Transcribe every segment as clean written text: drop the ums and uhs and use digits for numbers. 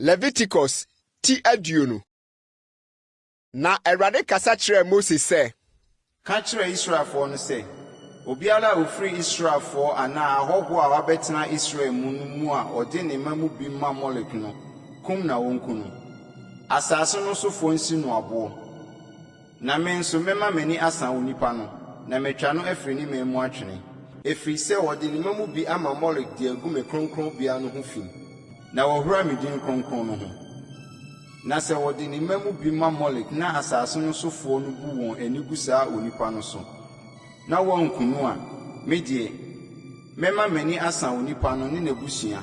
Leviticus ti aduonu. Na Awurade kasa kyerɛ Moses sɛ, ka kyerɛ Israelfoɔ no sɛ, obiara a ofiri Israelfoɔ anaa ahɔho a wabɛtena Israel mu no mu a ɔde ne mma mu bi ma Molek no, kum na wonku no. Asase no sofoɔ nsi no aboɔ. Na me nso mɛma m'ani asa onipa no, na metwa no afiri ne mma mu atwene. Ɛfiri sɛ ɔde ne mma mu bi ama Molek de agu me kronkronbea no ho fi, na wɔhura me din kronkron no ho. Na sɛ wɔde ne mma mu bi ma Molek na asase no sofoɔ no bu wɔn ani gu saa onipa no so, na wɔnku no a, me deɛ, mɛma m'ani asa onipa no ne n'abusua,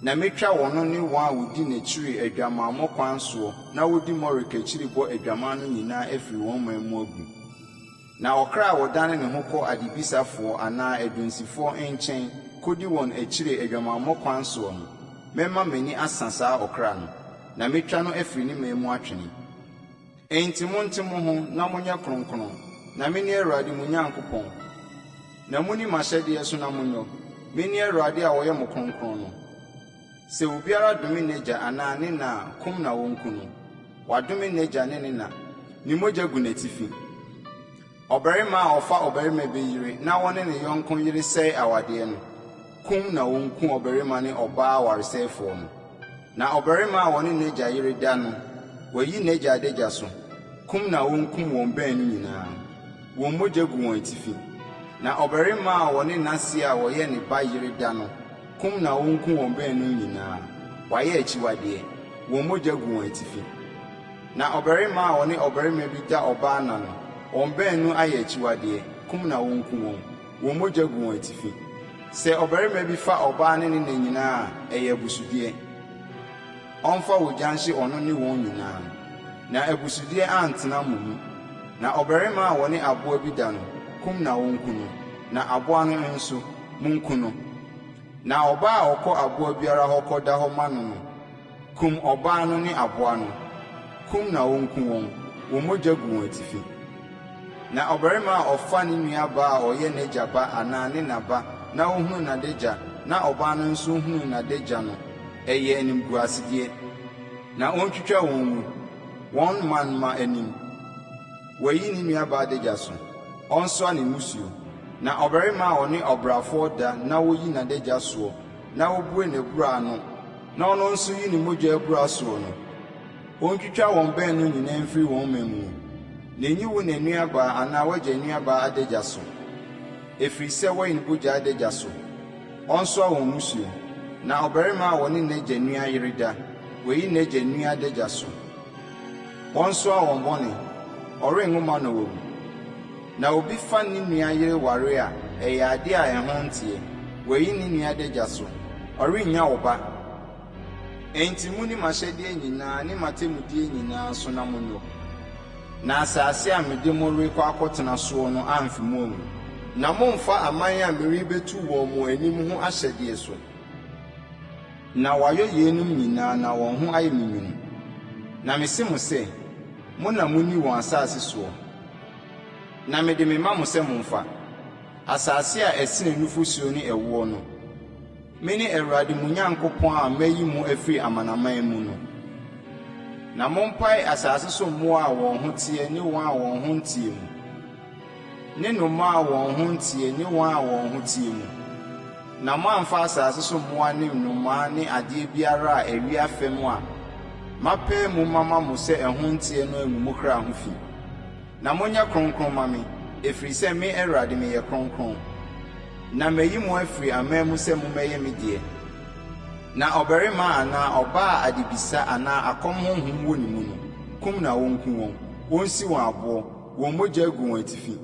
na metwa wɔn ne wɔn a wodi n'akyiri adwamammɔ kwan soɔ na wodi Molek akyiri bɔ adwaman no nyinaa afiri wɔn man mu agu. Na ɔkra a wɔdane ne ho kɔ adebisafoɔ anaa adonsifoɔ nkyɛn kodi wɔn akyiri adwamammɔ kwan soɔ no, mɛma m'ani asa saa ɔkra no, na metwa no afiri ne man mu atwene. Enti monte mo ho na monyɛ kronkron, na mene Awurade mo Nyankopɔn. Na muni m'ahyɛdeɛ so na monyɛ. Mene Awurade a wɔyɛ mo kronkron no. Sɛ obiara dome n'agya anaa ne na a, kum na wonku no. Wadome n'agya ne ne na, ne mogya gu n'atifi. Ɔbarima a ɔfa ɔbarima bɛyire na wɔne ne yɔnko yere sɛe awadeɛ no, kum na wonku ɔbarima ne ɔbaa awaresɛefoɔ no. Na ɔbarima a wɔne n'agya yere da no, wɔyi n'agya adagya so, kum na wonkum wɔn baanu nyinaa. Wɔn mogya gu wɔn atifi. Na ɔbarima a wɔne n'ase a wɔyɛ ne ba yere da no, kum na wonkum wɔn baanu nyinaa. Wɔayɛ akyiwadeɛ, wɔn mogya gu wɔn atifi. Na ɔbarima a wɔne ɔbarima bi da ɔbaa na no, wɔn baanu ayɛ akyiwadeɛ, kum na wonku wɔn. Wɔn mogya gu wɔn atifi. Sɛ ɔbarima bi fa ɔbaa ne ne na nyinaa a, ɛyɛ abusudeɛ. Ɔmfa wogya nhye ɔno ne wɔn nyinaa, na abusudeɛ antena mo mu. Na ɔbarima a wɔne aboa bi da no, kum na wonku no, na aboa no nso, monku no. Na ɔbaa a ɔkɔ aboa biara hɔ kɔda hɔ ma no no, kum ɔbaa no ne aboa no, kum na wonku wɔn. Wɔn mogya gu wɔn atifi. Na ɔbarima a ɔfa ne nuabaa a ɔyɛ n'agya ba anaa ne na ba na ohunu n'adagya, na ɔbaa no nso hunu n'adagya no, ɛyɛ animguasedeɛ. Na ɔntwitwa wɔn mu, wɔn mma anim. Wɔayi ne nuabaa adagya so, ɔnsoa ne musuo. Na ɔbarima a ɔne ɔbrafoɔ da na woyi n'adagya soɔ, na wobue n'abura ano, na ɔno nso yi ne mogya abura soɔ no, ɔntwitwa wɔn baanu nyinaa mfiri wɔn man mu. Na enyi wo ne nuabaa anaa wagya nuabaa adagya so, ɛfiri sɛ wɔyi ne mogya adagya so, ɔnsoa wɔn musuo. Na ɔbarima a wɔne n'agya nua yere da, wɔyi n'agya nua adagya so, ɔnsoa wɔn bɔne, ɔrenwoma na wɔwu. Na obi fa ne nua yere ware a, ɛyɛ ade a ɛho nteɛ, wɔyi ne nua adagya so, ɔrennya wo ba. Enti muni m'ahyɛdeɛ nyinaa ne m'atemmudeɛ nyinaa so na monyɛ. Na asase a mede mo rekɔ akɔtena soɔ no amfi mo amu. Na momfa aman a merebetu wɔ mo anim ho ahyɛdeɛ so. Na wɔayɔ yeinom nyinaa na wɔn ho ayɛ me nwunu. Na mese mo sɛ, mo na muni wɔn asase soɔ. Na mede me ma mo sɛ momfa asase a ɛsene nufosuo ne ɛwoɔ no. Mene Awurade mo Nyankopɔn a mayi mo afiri amanaman mu no. Na mompae asase so mmoa a wɔn ho teɛ ne wɔn a wɔn ho nteɛ mu, ne nnomaa a wɔn ho nteɛ ne wɔn a wɔn ho teɛ mu. Na moamfa asase so mmoa ne nnomaa ne adeɛ biara a ɛwi afɛ mu a, mapae mu mama mo sɛ ɛho nteɛ no agu mo kra ho fi. Na monyɛ kronkron ma me, ɛfiri sɛ me Awurade meyɛ kronkron. Na mayi mo afiri aman mu sɛ mommɛyɛ me deɛ. Na ɔbarima anaa ɔbaa a adebisa anaa akɔm honhom wɔ ne mu no, kum na wonku wɔn. Wɔnsi wɔn aboɔ, wɔn mogya gu wɔn atifi.